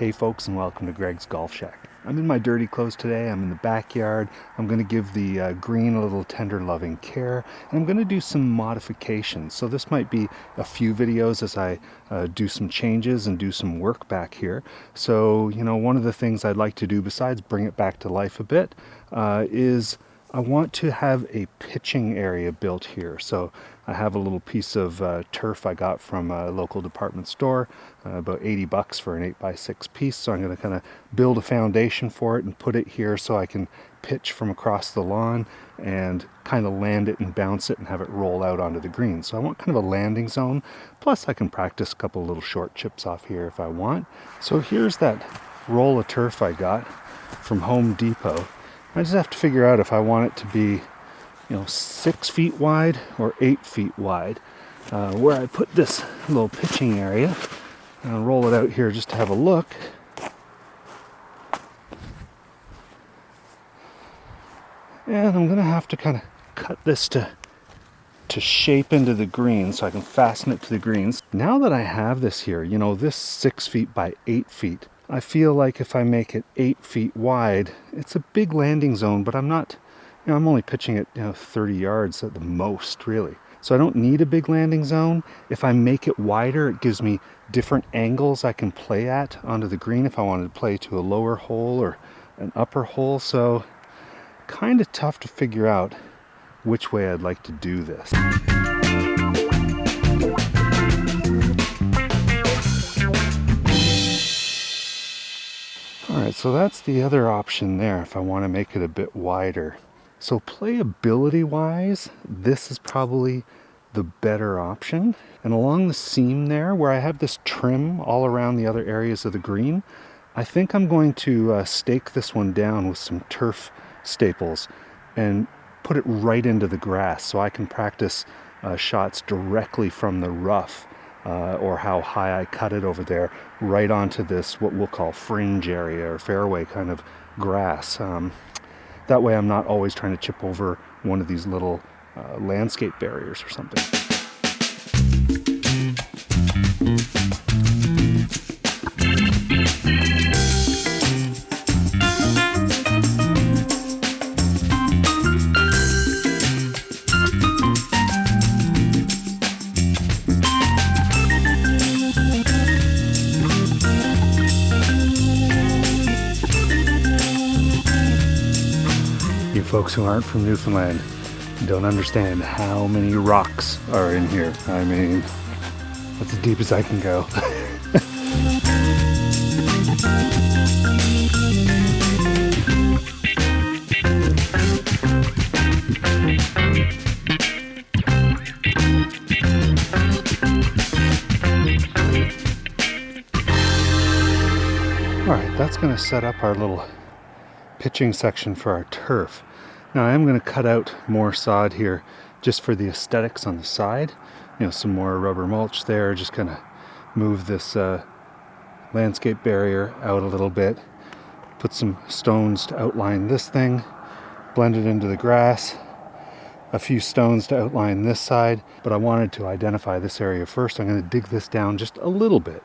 Hey folks, and welcome to Greg's Golf Shack. I'm in my dirty clothes today. I'm in the backyard. I'm going to give the green a little tender loving care, and I'm going to do some modifications. So this might be a few videos as I do some changes and do some work back here. So, one of the things I'd like to do besides bring it back to life a bit is I want to have a pitching area built here. So I have a little piece of turf I got from a local department store, about 80 bucks for an 8x6 piece. So I'm going to kind of build a foundation for it and put it here so I can pitch from across the lawn and kind of land it and bounce it and have it roll out onto the green. So I want kind of a landing zone. Plus I can practice a couple little short chips off here if I want. So here's that roll of turf I got from Home Depot. I just have to figure out if I want it to be 6 feet wide or 8 feet wide. Where I put this little pitching area, I'll roll it out here just to have a look. And I'm gonna have to kind of cut this to shape into the green so I can fasten it to the greens. Now that I have this here, this 6 feet by 8 feet, I feel like if I make it 8 feet wide, it's a big landing zone, but I'm not, I'm only pitching it 30 yards at the most, really. So I don't need a big landing zone. If I make it wider, it gives me different angles I can play at onto the green if I wanted to play to a lower hole or an upper hole. So kind of tough to figure out which way I'd like to do this. Alright, so that's the other option there if I want to make it a bit wider. So playability wise, this is probably the better option. And along the seam there, where I have this trim all around the other areas of the green, I think I'm going to stake this one down with some turf staples and put it right into the grass so I can practice shots directly from the rough. Or how high I cut it over there, right onto this, what we'll call fringe area or fairway kind of grass. That way I'm not always trying to chip over one of these little landscape barriers or something. You folks who aren't from Newfoundland don't understand how many rocks are in here. I mean, that's as deep as I can go. Alright, that's going to set up our little pitching section for our turf. Now I am going to cut out more sod here just for the aesthetics on the side. Some more rubber mulch there, just kind of move this landscape barrier out a little bit. Put some stones to outline this thing, blend it into the grass. A few stones to outline this side, but I wanted to identify this area first. I'm going to dig this down just a little bit.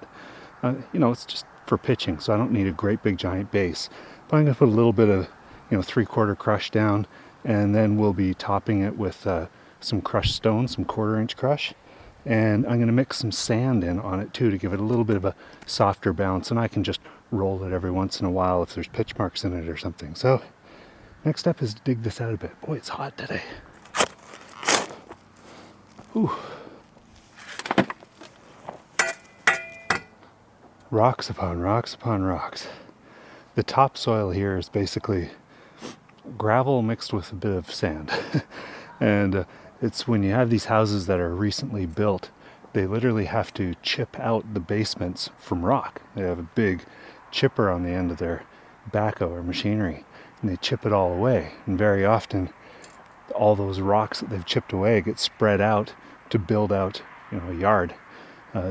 It's just for pitching, so I don't need a great big giant base. But I'm going to put a little bit of 3/4 crush down, and then we'll be topping it with some crushed stone, some 1/4 inch crush. And I'm going to mix some sand in on it too to give it a little bit of a softer bounce, and I can just roll it every once in a while if there's pitch marks in it or something. So next step is to dig this out a bit. Boy, it's hot today. Ooh. Rocks upon rocks upon rocks. The topsoil here is basically gravel mixed with a bit of sand. And it's when you have these houses that are recently built, they literally have to chip out the basements from rock. They have a big chipper on the end of their backhoe or machinery, and they chip it all away. And very often, all those rocks that they've chipped away get spread out to build out, a yard.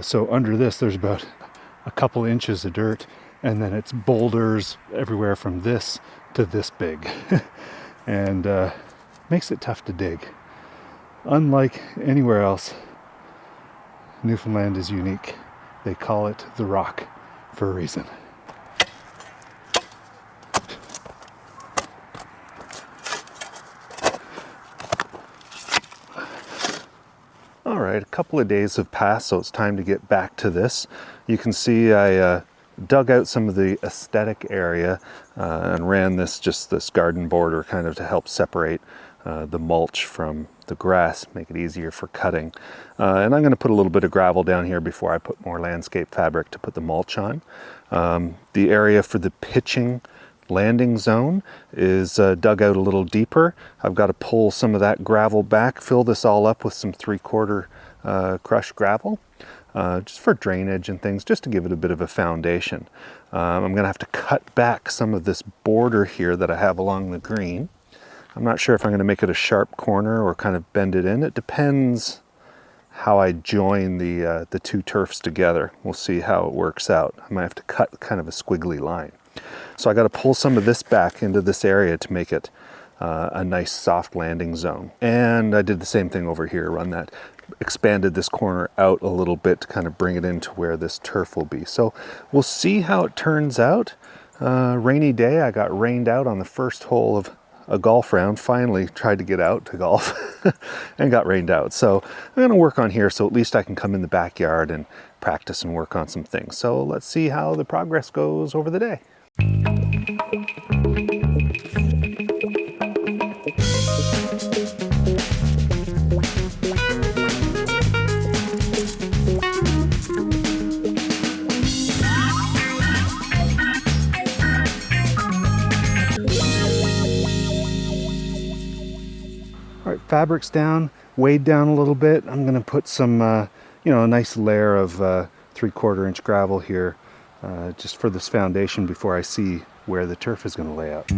So under this, there's about a couple inches of dirt, and then it's boulders everywhere from this to this big. And makes it tough to dig. Unlike anywhere else, Newfoundland is unique. They call it the Rock for a reason. couple of days have passed, so it's time to get back to this. You can see I dug out some of the aesthetic area and ran this garden border kind of to help separate the mulch from the grass, make it easier for cutting. And I'm going to put a little bit of gravel down here before I put more landscape fabric to put the mulch on. The area for the pitching landing zone is dug out a little deeper. I've got to pull some of that gravel back, fill this all up with some 3/4 crushed gravel, just for drainage and things, just to give it a bit of a foundation. I'm going to have to cut back some of this border here that I have along the green. I'm not sure if I'm going to make it a sharp corner or kind of bend it in. It depends how I join the two turfs together. We'll see how it works out. I might have to cut kind of a squiggly line. So I got to pull some of this back into this area to make it a nice soft landing zone. And I did the same thing over here, expanded this corner out a little bit to kind of bring it into where this turf will be. So we'll see how it turns out. Rainy day, I got rained out on the first hole of a golf round. Finally tried to get out to golf and got rained out. So I'm going to work on here so at least I can come in the backyard and practice and work on some things. So let's see how the progress goes over the day. All right, fabric's down, weighed down a little bit. I'm going to put some, a nice layer of 3/4 inch gravel here, just for this foundation before I see where the turf is going to lay out.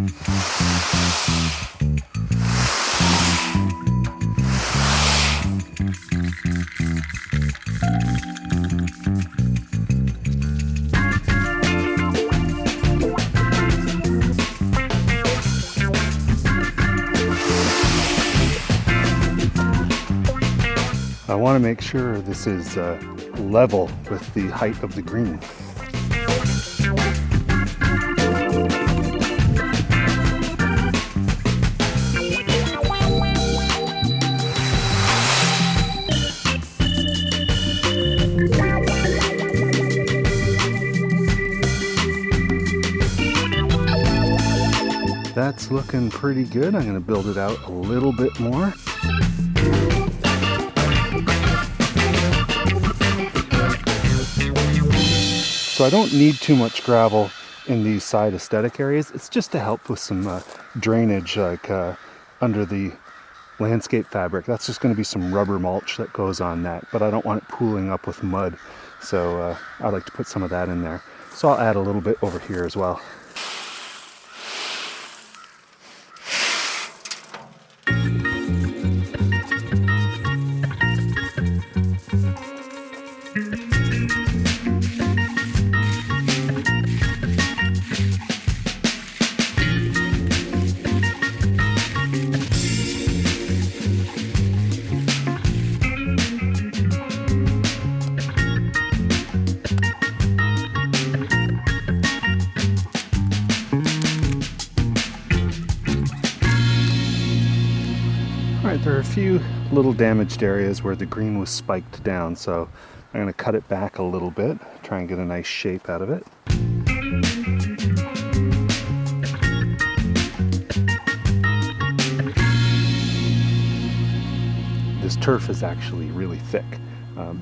I want to make sure this is level with the height of the green. That's looking pretty good. I'm going to build it out a little bit more. So I don't need too much gravel in these side aesthetic areas. It's just to help with some drainage, like under the landscape fabric. That's just going to be some rubber mulch that goes on that, but I don't want it pooling up with mud. So I like to put some of that in there. So I'll add a little bit over here as well. There are a few little damaged areas where the green was spiked down, so I'm going to cut it back a little bit, try and get a nice shape out of it. This turf is actually really thick,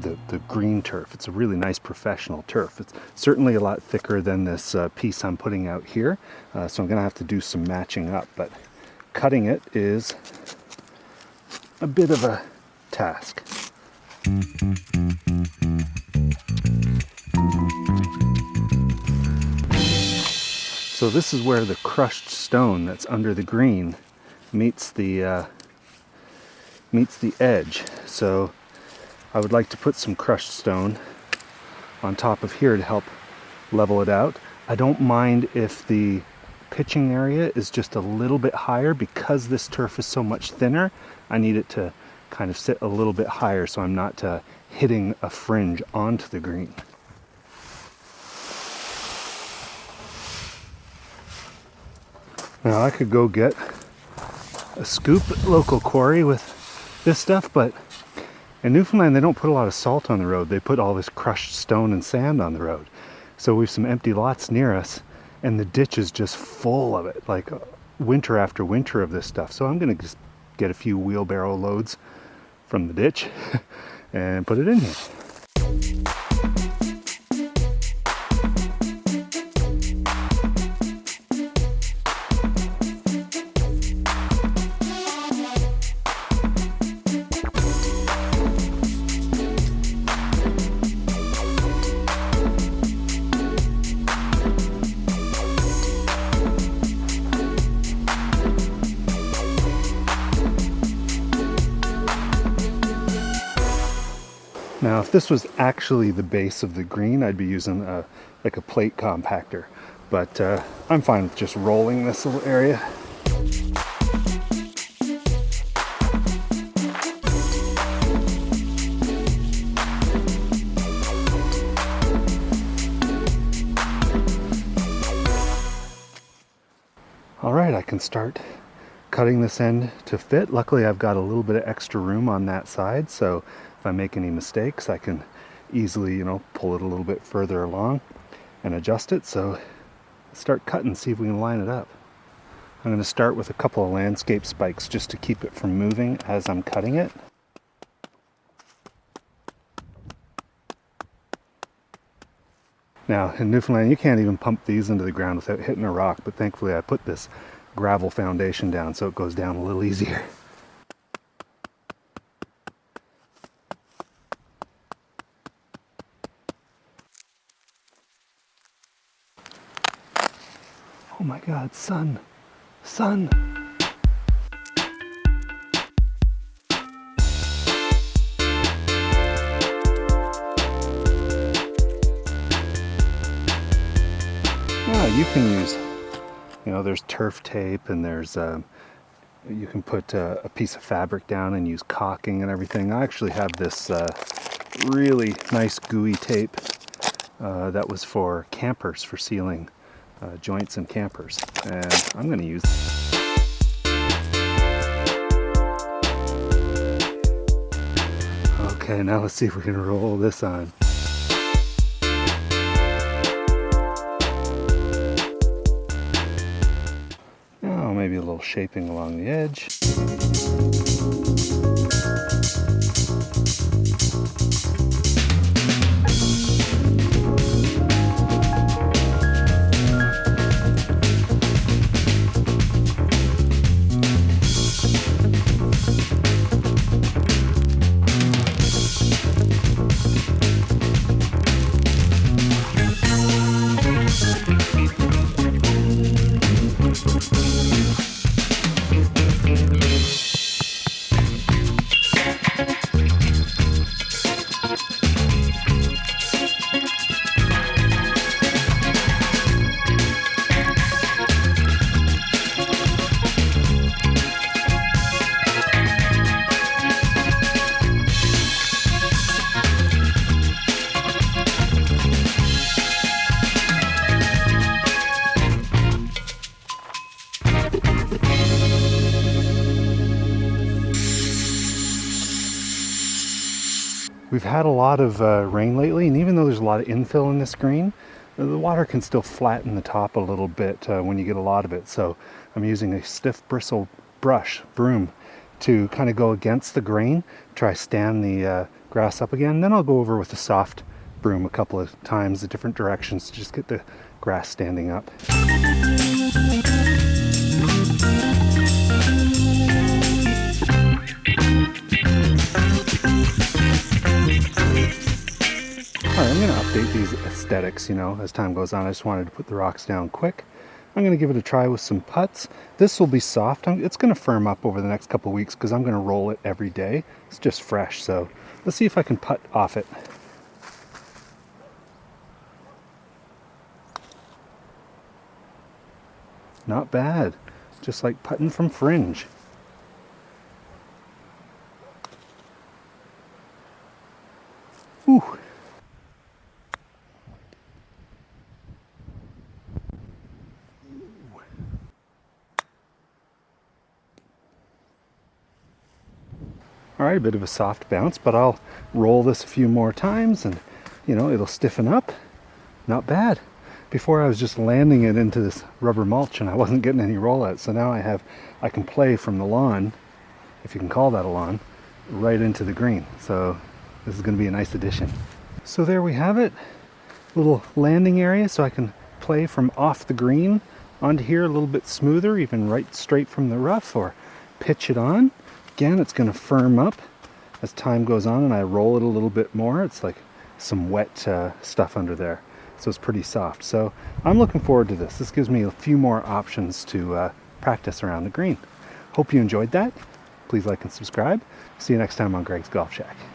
the green turf. It's a really nice professional turf. It's certainly a lot thicker than this piece I'm putting out here, so I'm going to have to do some matching up, but cutting it is a bit of a task. So this is where the crushed stone that's under the green meets the edge. So I would like to put some crushed stone on top of here to help level it out. I don't mind if the pitching area is just a little bit higher. Because this turf is so much thinner, I need it to kind of sit a little bit higher so I'm not hitting a fringe onto the green. Now I could go get a scoop at local quarry with this stuff, but In Newfoundland, they don't put a lot of salt on the road. They put all this crushed stone and sand on the road. So we have some empty lots near us, and the ditch is just full of it, like winter after winter of this stuff. So I'm going to just get a few wheelbarrow loads from the ditch and put it in here. Now, if this was actually the base of the green, I'd be using like a plate compactor, but I'm fine with just rolling this little area. All right, I can start cutting this end to fit. Luckily, I've got a little bit of extra room on that side, so if I make any mistakes, I can easily, pull it a little bit further along and adjust it. So start cutting, see if we can line it up. I'm going to start with a couple of landscape spikes just to keep it from moving as I'm cutting it. Now, in Newfoundland, you can't even pump these into the ground without hitting a rock, but thankfully I put this gravel foundation down so it goes down a little easier. Oh my God, sun, sun. Yeah, you can use, there's turf tape, and there's, you can put a piece of fabric down and use caulking and everything. I actually have this really nice gooey tape that was for campers, for sealing joints in campers, and I'm going to use Okay, now let's see if we can roll this on. Oh, maybe a little shaping along the edge. We've had a lot of rain lately, and even though there's a lot of infill in this green, the water can still flatten the top a little bit when you get a lot of it. So I'm using a stiff bristle broom to kind of go against the grain, try stand the grass up again. Then I'll go over with a soft broom a couple of times in different directions to just get the grass standing up. Alright, I'm going to update these aesthetics, as time goes on. I just wanted to put the rocks down quick. I'm going to give it a try with some putts. This will be soft. It's going to firm up over the next couple of weeks because I'm going to roll it every day. It's just fresh, so let's see if I can putt off it. Not bad. Just like putting from Fringe. Ooh. All right, a bit of a soft bounce, but I'll roll this a few more times and, it'll stiffen up. Not bad. Before I was just landing it into this rubber mulch and I wasn't getting any rollout. So now I can play from the lawn, if you can call that a lawn, right into the green. So this is going to be a nice addition. So there we have it. Little landing area so I can play from off the green onto here a little bit smoother, even right straight from the rough, or pitch it on. Again, it's going to firm up as time goes on and I roll it a little bit more. It's like some wet stuff under there. So it's pretty soft. So I'm looking forward to this. This gives me a few more options to practice around the green. Hope you enjoyed that. Please like and subscribe. See you next time on Greg's Golf Shack.